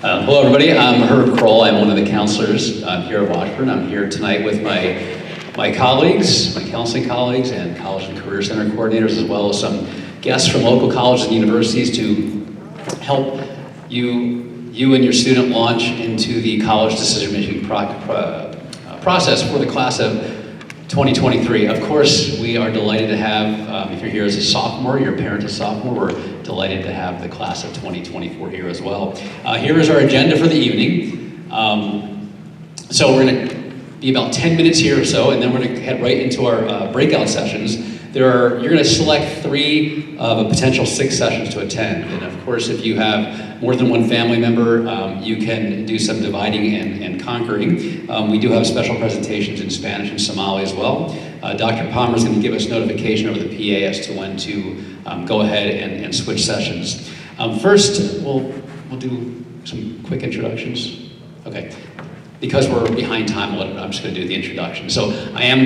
Hello everybody, I'm Herb Kroll. I'm one of the counselors here at Washburn. I'm here tonight with my colleagues, my counseling colleagues, and College and Career Center coordinators, as well as some guests from local colleges and universities to help you and your student launch into the college decision-making process for the class of 2023. Of course, we are delighted to have, if you're here as a sophomore, your parent is a sophomore, we're delighted to have the class of 2024 here as well. Here is our agenda for the evening. So we're going to be about 10 minutes here or so, and then we're going to head right into our breakout sessions. You're going to select 3 of a potential 6 sessions to attend. And of course, if you have more than one family member, you can do some dividing and conquering. We do have special presentations in Spanish and Somali as well. Dr. Palmer is going to give us notification over the PA as to when to go ahead and switch sessions. First, we'll do some quick introductions. Okay. Because we're behind time, I'm just going to do the introduction. So I'm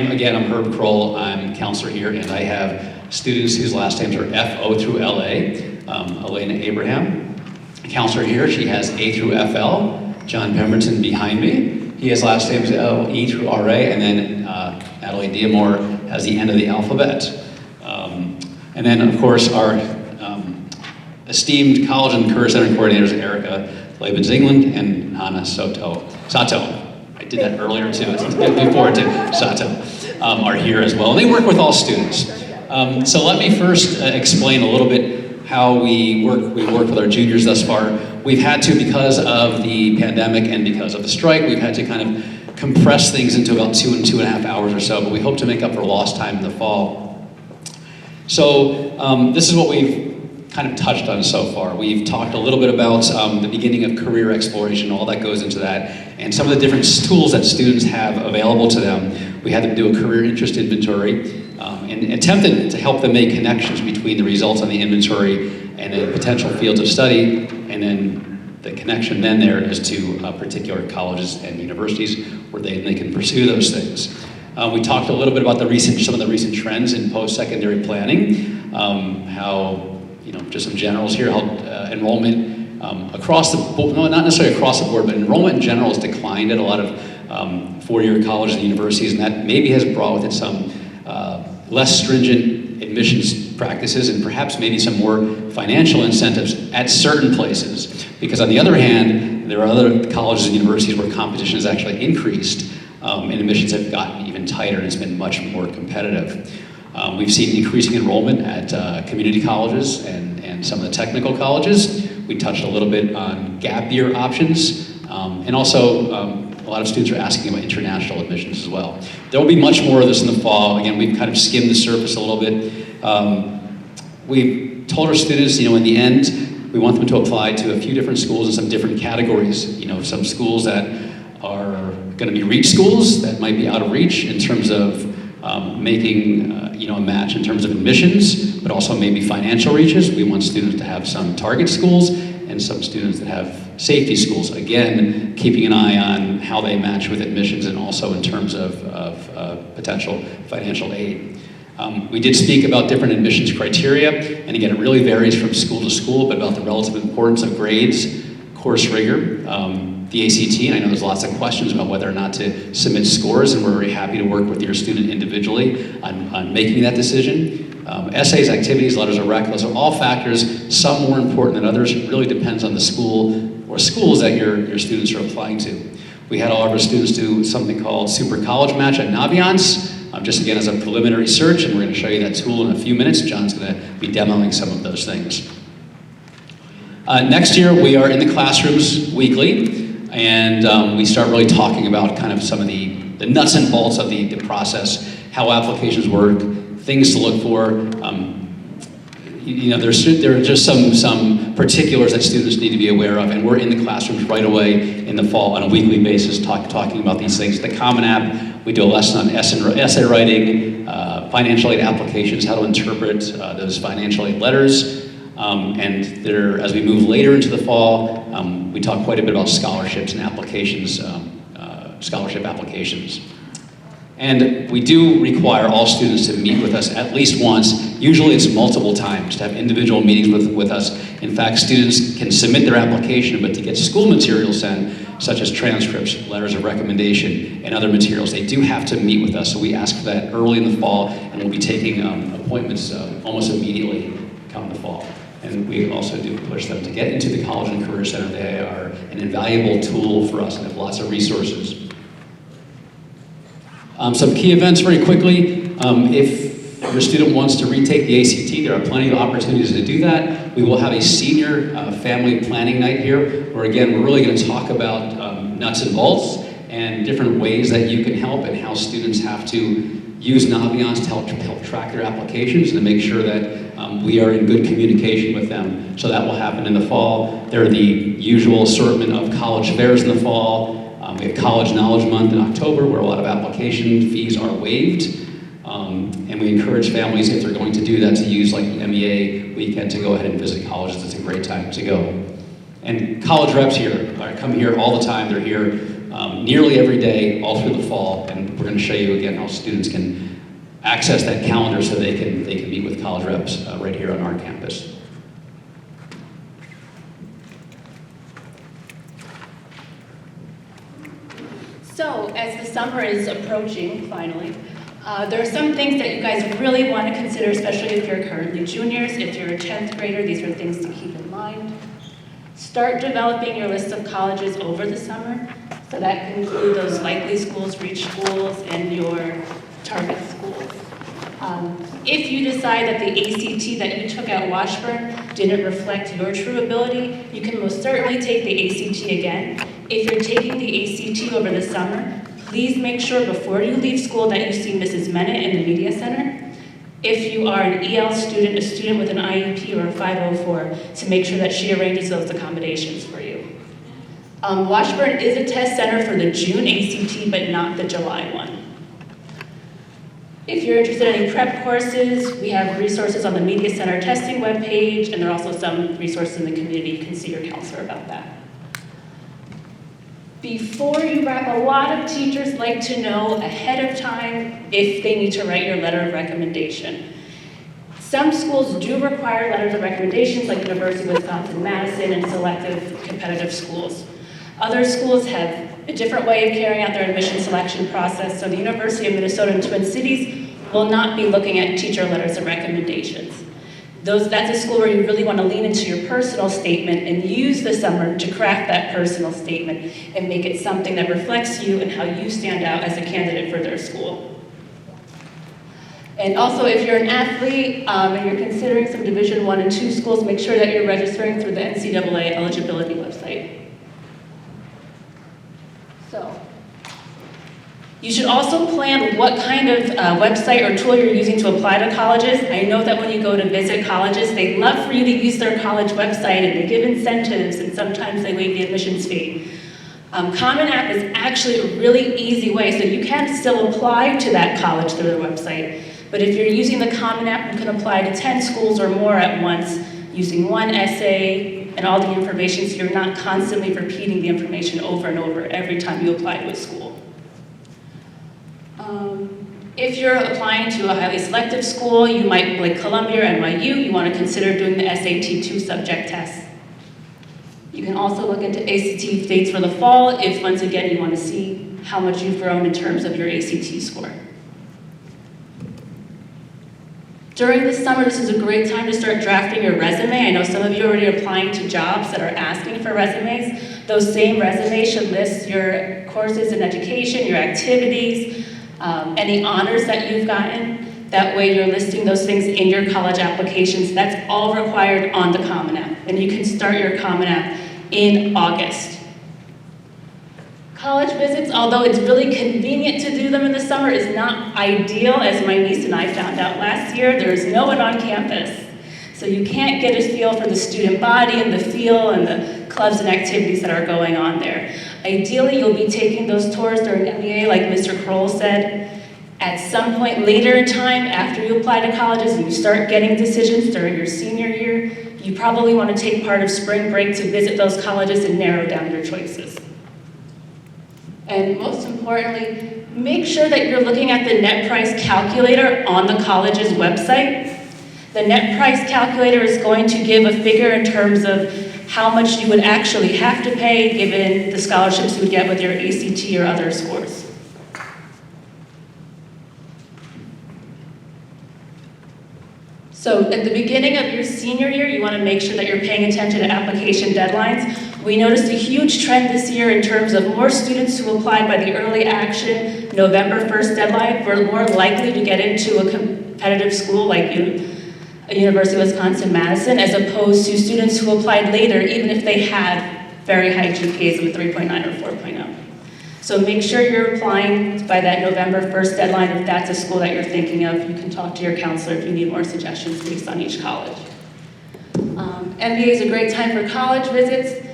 Herb Kroll. I'm a counselor here, and I have students whose last names are F-O through L-A. Elena Abraham, a counselor here. She has A through F-L. John Pemberton behind me. He has last names L-E through R-A, and then Adelaide Diamore has the end of the alphabet. And then, of course, our esteemed College and Career Center coordinators, Erica Labens-England and Hannah Sato. I did that earlier too, before too. Sato are here as well. And they work with all students. So let me first explain a little bit how we work with our juniors thus far. We've had to, because of the pandemic and because of the strike, we've had to kind of compress things into about 2 and 2.5 hours or so, but we hope to make up for lost time in the fall. So this is what we've kind of touched on so far. We've talked a little bit about the beginning of career exploration, all that goes into that, and some of the different tools that students have available to them. We had them do a career interest inventory and attempted to help them make connections between the results on the inventory and the potential fields of study, and then the connection then there is to particular colleges and universities where they can pursue those things. We talked a little bit about some of the recent trends in post-secondary planning, how just some generals here, how enrollment across the board, no, not necessarily across the board, but enrollment in general has declined at a lot of four-year colleges and universities, and that maybe has brought with it some less stringent admissions practices and perhaps maybe some more financial incentives at certain places. Because on the other hand, there are other colleges and universities where competition has actually increased and admissions have gotten even tighter and it's been much more competitive. We've seen increasing enrollment at community colleges and some of the technical colleges. We touched a little bit on gap year options, and also a lot of students are asking about international admissions as well. There will be much more of this in the fall. Again, we've kind of skimmed the surface a little bit. We've told our students, in the end, we want them to apply to a few different schools in some different categories. Some schools that are going to be reach schools that might be out of reach in terms of making a match in terms of admissions, but also maybe financial reaches. We want students to have some target schools and some students that have safety schools. Again, keeping an eye on how they match with admissions and also in terms of potential financial aid. We did speak about different admissions criteria, and again, it really varies from school to school, but about the relative importance of grades, course rigor, the ACT, and I know there's lots of questions about whether or not to submit scores, and we're very happy to work with your student individually on making that decision. Essays, activities, letters of rec, those are all factors, some more important than others. It really depends on the school or schools that your students are applying to. We had all of our students do something called Super College Match at Naviance, just again as a preliminary search, and we're going to show you that tool in a few minutes. John's going to be demoing some of those things. Next year, we are in the classrooms weekly, and we start really talking about kind of some of the nuts and bolts of the process, how applications work, things to look for. There are just some particulars that students need to be aware of, and we're in the classrooms right away in the fall on a weekly basis talking about these things. The Common App, we do a lesson on essay writing, financial aid applications, how to interpret those financial aid letters. And as we move later into the fall, we talk quite a bit about scholarships and applications, scholarship applications. And we do require all students to meet with us at least once Usually it's multiple times to have individual meetings with us. In fact, students can submit their application, but to get school materials sent, such as transcripts, letters of recommendation, and other materials, they do have to meet with us. So we ask for that early in the fall, and we'll be taking appointments almost immediately come the fall. And we also do push them to get into the College and Career Center. They are an invaluable tool for us and have lots of resources. Some key events very quickly. If your student wants to retake the ACT, there are plenty of opportunities to do that. We will have a senior family planning night here, where again, we're really going to talk about nuts and bolts and different ways that you can help and how students have to use Naviance to help track their applications and to make sure that we are in good communication with them. So that will happen in the fall. There are the usual assortment of college fairs in the fall. We have College Knowledge Month in October, where a lot of application fees are waived. And we encourage families, if they're going to do that, to use like the MEA weekend to go ahead and visit colleges. It's a great time to go. And college reps here come here all the time. They're here nearly every day, all through the fall. And we're going to show you again how students can access that calendar so they can meet with college reps right here on our campus. So, as the summer is approaching, finally, there are some things that you guys really want to consider, especially if you're currently juniors. If you're a 10th grader, these are things to keep in mind. Start developing your list of colleges over the summer. So that can include those likely schools, reach schools, and your target schools. If you decide that the ACT that you took at Washburn didn't reflect your true ability, you can most certainly take the ACT again. If you're taking the ACT over the summer, please make sure before you leave school that you see Mrs. Mennett in the Media Center. If you are an EL student, a student with an IEP or a 504, to make sure that she arranges those accommodations for you. Washburn is a test center for the June ACT, but not the July one. If you're interested in any prep courses, we have resources on the Media Center testing webpage, and there are also some resources in the community. You can see your counselor about that. Before you wrap, a lot of teachers like to know ahead of time if they need to write your letter of recommendation. Some schools do require letters of recommendations, like University of Wisconsin-Madison and selective competitive schools. Other schools have a different way of carrying out their admission selection process, so the University of Minnesota and Twin Cities will not be looking at teacher letters of recommendations. That's a school where you really want to lean into your personal statement and use the summer to craft that personal statement and make it something that reflects you and how you stand out as a candidate for their school. And also, if you're an athlete and you're considering some Division I and II schools, make sure that you're registering through the NCAA eligibility website. So, you should also plan what kind of website or tool you're using to apply to colleges. I know that when you go to visit colleges, they love for you to use their college website, and they give incentives, and sometimes they waive the admissions fee. Common App is actually a really easy way, so you can still apply to that college through their website. But if you're using the Common App, you can apply to 10 schools or more at once using one essay and all the information, so you're not constantly repeating the information over and over every time you apply to a school. If you're applying to a highly selective school, you might, like Columbia or NYU, you want to consider doing the SAT 2 subject test. You can also look into ACT dates for the fall if, once again, you want to see how much you've grown in terms of your ACT score. During the summer, this is a great time to start drafting your resume. I know some of you are already applying to jobs that are asking for resumes. Those same resumes should list your courses in education, your activities, any honors that you've gotten. That way you're listing those things in your college applications. That's all required on the Common App. And you can start your Common App in August. College visits, although it's really convenient to do them in the summer, is not ideal, as my niece and I found out last year. There's no one on campus. So you can't get a feel for the student body and the feel and the clubs and activities that are going on there. Ideally, you'll be taking those tours during MEA, like Mr. Kroll said. At some point later in time, after you apply to colleges and you start getting decisions during your senior year, you probably want to take part of spring break to visit those colleges and narrow down your choices. And most importantly, make sure that you're looking at the net price calculator on the college's website. The net price calculator is going to give a figure in terms of how much you would actually have to pay given the scholarships you would get with your ACT or other scores. So at the beginning of your senior year, you want to make sure that you're paying attention to application deadlines. We noticed a huge trend this year in terms of more students who applied by the early action November 1st deadline were more likely to get into a competitive school like University of Wisconsin-Madison, as opposed to students who applied later, even if they had very high GPAs of a 3.9 or 4.0. So make sure you're applying by that November 1st deadline. If that's a school that you're thinking of, you can talk to your counselor if you need more suggestions based on each college. MBA is a great time for college visits.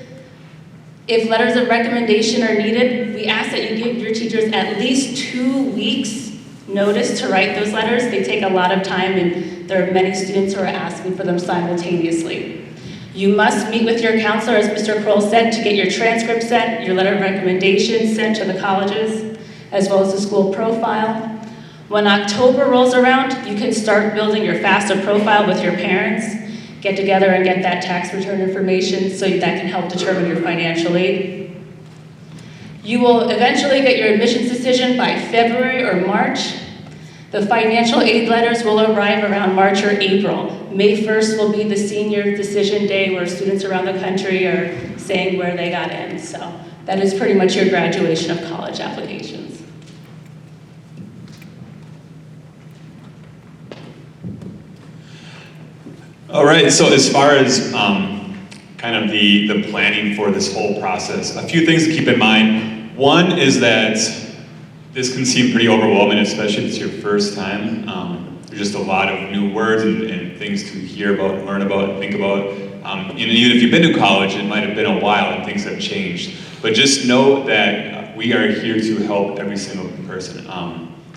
If letters of recommendation are needed, we ask that you give your teachers at least 2 weeks notice to write those letters. They take a lot of time, and there are many students who are asking for them simultaneously. You must meet with your counselor, as Mr. Kroll said, to get your transcript sent, your letter of recommendation sent to the colleges, as well as the school profile. When October rolls around, you can start building your FAFSA profile with your parents, get together and get that tax return information so that can help determine your financial aid. You will eventually get your admissions decision by February or March. The financial aid letters will arrive around March or April. May 1st will be the senior decision day where students around the country are saying where they got in. So that is pretty much your graduation of college applications. All right, so as far as kind of the planning for this whole process, a few things to keep in mind. One is that this can seem pretty overwhelming, especially if it's your first time. There's just a lot of new words and things to hear about, learn about, and think about. And even if you've been to college, it might have been a while and things have changed. But just know that we are here to help every single person.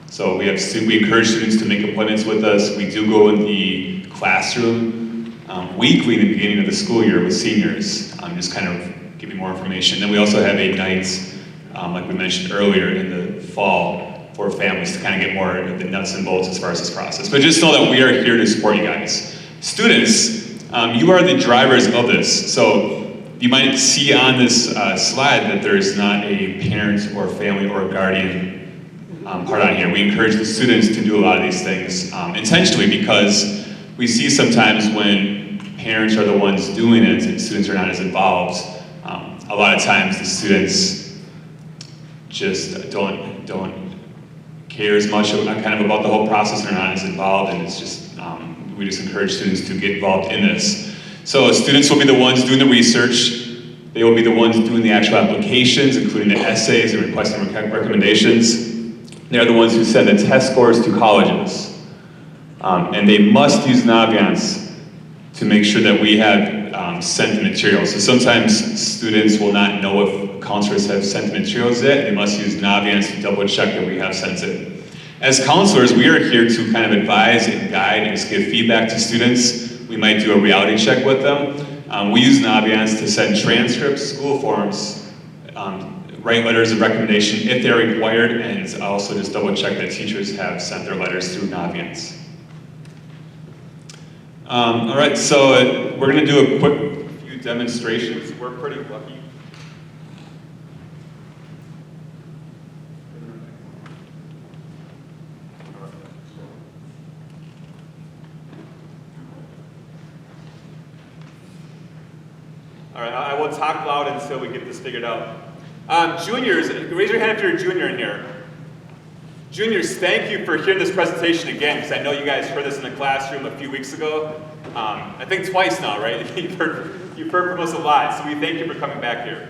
So we encourage students to make appointments with us. We do go in the classroom weekly in the beginning of the school year with seniors, just kind of give you more information. Then we also have a night, like we mentioned earlier, in the fall for families to kind of get more of the nuts and bolts as far as this process. But just know that we are here to support you guys. Students, you are the drivers of this. So you might see on this slide that there is not a parent or family or guardian part on here. We encourage the students to do a lot of these things intentionally, because we see sometimes when parents are the ones doing it and students are not as involved, a lot of times the students just don't care as much kind of about the whole process. They're not as involved, and it's just, we just encourage students to get involved in this. So students will be the ones doing the research. They will be the ones doing the actual applications, including the essays and requesting recommendations. They are the ones who send the test scores to colleges. And they must use Naviance to make sure that we have sent the materials. So sometimes students will not know if counselors have sent the materials yet. They must use Naviance to double check that we have sent it. As counselors, we are here to kind of advise and guide and just give feedback to students. We might do a reality check with them. We use Naviance to send transcripts, school forms, write letters of recommendation if they're required, and also just double check that teachers have sent their letters through Naviance. All right, so we're going to do a quick few demonstrations. We're pretty lucky. All right, I will talk loud until we get this figured out. Juniors, raise your hand if you're a junior in here. Juniors, thank you for hearing this presentation again, because I know you guys heard this in the classroom a few weeks ago. I think twice now, right? You've heard from us a lot, so we thank you for coming back here.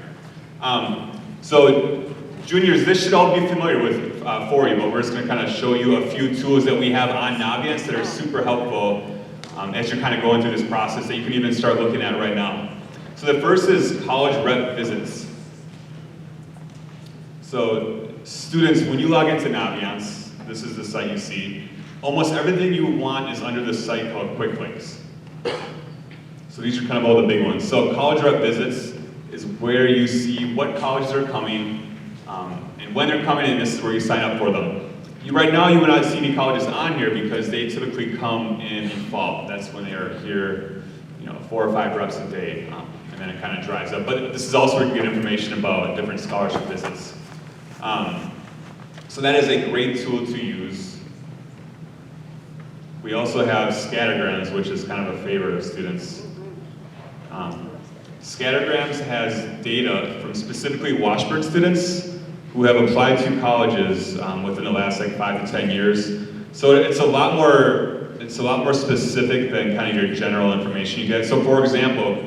So juniors, this should all be familiar with for you, but we're just going to kind of show you a few tools that we have on Naviance that are super helpful as you're kind of going through this process that you can even start looking at right now. So the first is college rep visits. So students, when you log into Naviance, this is the site you see, almost everything you want is under this site called Quick Links. So these are kind of all the big ones. So college rep visits is where you see what colleges are coming and when they're coming, and this is where you sign up for them. Right now you would not see any colleges on here because they typically come in fall. That's when they are here, 4 or 5 reps a day, and then it kind of dries up. But this is also where you get information about different scholarship visits. So that is a great tool to use. We also have Scattergrams, which is kind of a favorite of students. Scattergrams has data from specifically Washburn students who have applied to colleges within the last 5 to 10 years. So it's a lot more specific than kind of your general information you get. So for example,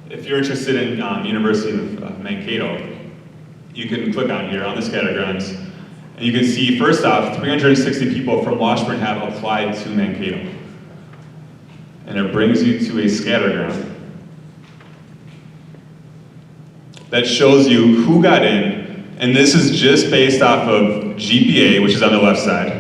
if you're interested in University of Mankato, you can click on here on the Scattergrams, and you can see first off, 360 people from Washburn have applied to Mankato. And it brings you to a Scattergram that shows you who got in. And this is just based off of GPA, which is on the left side,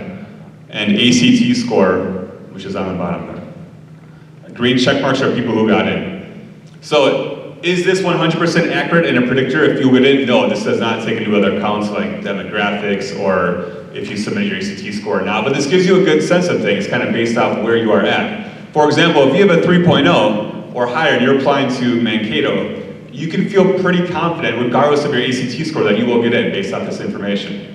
and ACT score, which is on the bottom there. Green check marks are people who got in. So is this 100% accurate in a predictor if you get in? No, this does not take into other accounts like demographics or if you submit your ACT score now, but this gives you a good sense of things kind of based off where you are at. For example, if you have a 3.0 or higher and you're applying to Mankato, you can feel pretty confident, regardless of your ACT score, that you will get in based off this information.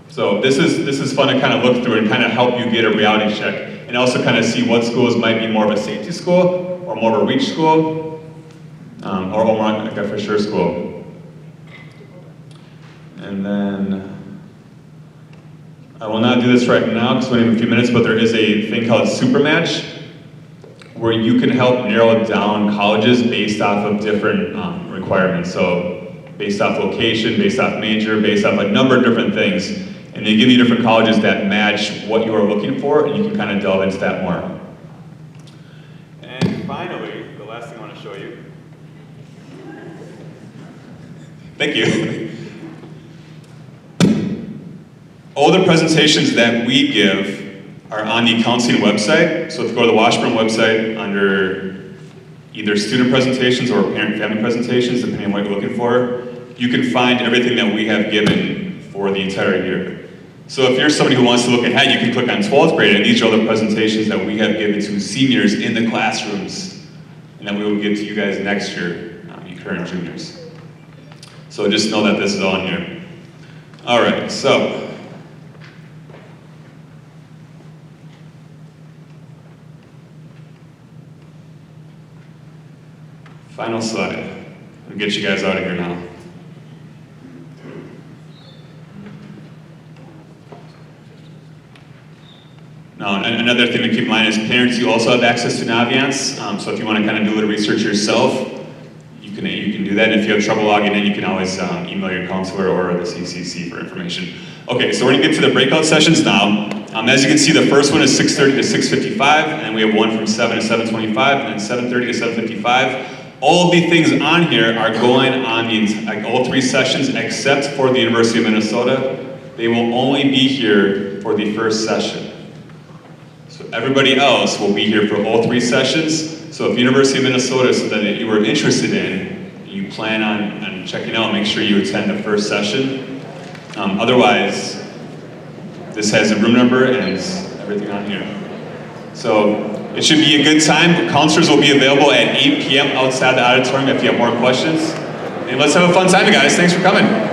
So this is fun to kind of look through and kind of help you get a reality check, and also kind of see what schools might be more of a safety school, or more of a reach school, or more like a for sure school. And then, I will not do this right now because we have a few minutes, but there is a thing called Supermatch, where you can help narrow down colleges based off of different requirements. So based off location, based off major, based off a number of different things. And they give you different colleges that match what you are looking for, and you can kind of delve into that more. And finally, the last thing I want to show you. Thank you. All the presentations that we give are on the counseling website. So if you go to the Washburn website under either student presentations or parent-family presentations, depending on what you're looking for, you can find everything that we have given for the entire year. So if you're somebody who wants to look ahead, you can click on 12th grade, and these are all the presentations that we have given to seniors in the classrooms, and that we will give to you guys next year, you current juniors. So just know that this is on here. All right, so. Final slide. I'll get you guys out of here now. Now, another thing to keep in mind is parents, you also have access to Naviance. So if you want to kind of do a little research yourself, you can do that. And if you have trouble logging in, you can always email your counselor or the CCC for information. Okay, so we're going to get to the breakout sessions now. As you can see, the first one is 6:30 to 6:55, and then we have one from 7 to 7:25, and then 7:30 to 7:55. All of the things on here are going on all 3 sessions except for the University of Minnesota. They will only be here for the first session. So everybody else will be here for all 3 sessions. So if University of Minnesota is something that you are interested in, you plan on checking out, make sure you attend the first session. Otherwise, this has a room number and everything on here. So it should be a good time. Counselors will be available at 8 p.m. outside the auditorium if you have more questions. And let's have a fun time, you guys. Thanks for coming.